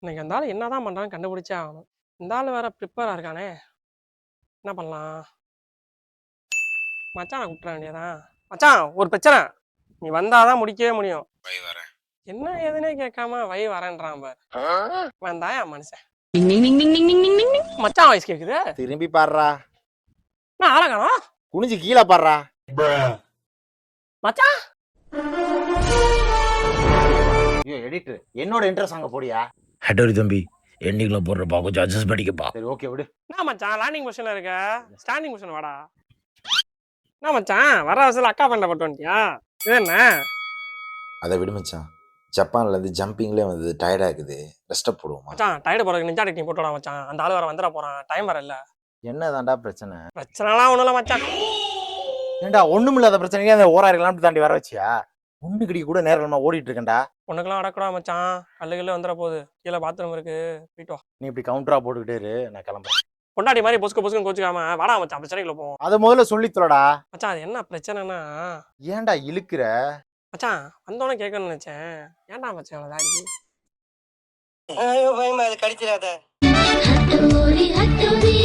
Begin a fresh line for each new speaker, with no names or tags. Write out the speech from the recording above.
இன்னைக்கு அந்த ஆள் என்னதான் பண்றான்னு கண்டுபிடிச்சே ஆகணும். இந்த ஆள் வேற ப்ரிப்பேரா இருக்கானே. என்ன பண்ணலாம்? மச்சானை கூப்பிட வேண்டியதான். மச்சான் ஒரு பிரச்சனை. நீ வந்தாதான் முடிக்கவே முடியும்.
வை வரேன்.
என்ன ஏதுன்னே கேட்காம வை வரேன்றான் பாரு. வந்தாயா மனுஷன். மச்சான் வாய்ஸ் கேக்குது.
திரும்பி பாடுறா.
நான் ஆள காணோம்.
குனிஞ்சு கீழே பாடுறா.
மச்சான்
ஐயோ எடிட்டர் என்னோட இன்ட்ரெஸ்ட் அங்க போடியா.
ஹட்டோரி தம்பி எண்டிங்கில் போடுறப்பா கொஞ்சம் அட்ஜஸ்ட் பண்ணிக்கப்பா.
சரி ஓகே விடு.
என்ன மச்சான் லேண்டிங் பொசிஷன்ல இருக்க? ஸ்டாண்டிங் பொசிஷன் வாடா. என்ன மச்சான் வர வசதியில் அக்கா பண்ண போட்டு வந்துட்டியா? இது என்ன?
அதை விடு மச்சான். ஜப்பான்ல இருந்து ஜம்பிங்லேயே வந்து டயர்டா இருக்குது. ரெஸ்ட் போடுவோமா?
மச்சான் டயர்டு போறதுக்கு நிஞ்சா டெக்னிக் போட்டு விடா மச்சான். அந்த ஆள் வர வந்துட போறான். டைம் வர இல்ல.
என்னதான்டா பிரச்சனை?
பிரச்சனைலாம் ஒண்ணும் இல்ல மச்சான்.
ஏண்டா ஒண்ணுமில்லாத பிரச்சனைக்கே அந்த ஓராயிரம் தாண்டி வர வச்சியா? ஒண்ணு கடி கூட நேரமா ஓடிட்டு இருக்கேன்டா.
உனக்கெல்லாம் அடக்கூடா மச்சான். கல்லுகள்ல வந்துட போகுது. கீழே பாத்ரூம் இருக்கு. போயிட்டு வா.
நீ இப்படி கவுண்டரா போட்டுக்கிட்டே இரு, நான் கிளம்புறேன்.
பொண்டாடி மாதிரி பொசுக்கு பொசுக்குன்னு கோச்சுக்காம வாடா மச்சான் பிரச்சனைக்குள்ள போவோம்.
அதை முதல்ல சொல்லி தொலைடா.
மச்சான் அது என்ன பிரச்சனைனா
ஏன்டா இழுக்கிற?
மச்சான் வந்தோடனே கேட்கணும்னு நினைச்சேன். ஏன்டா மச்சான் அவ்வளோ தாடி?
ஐயோ பயமா அது கடிச்சிடாத.
Hattori Hattori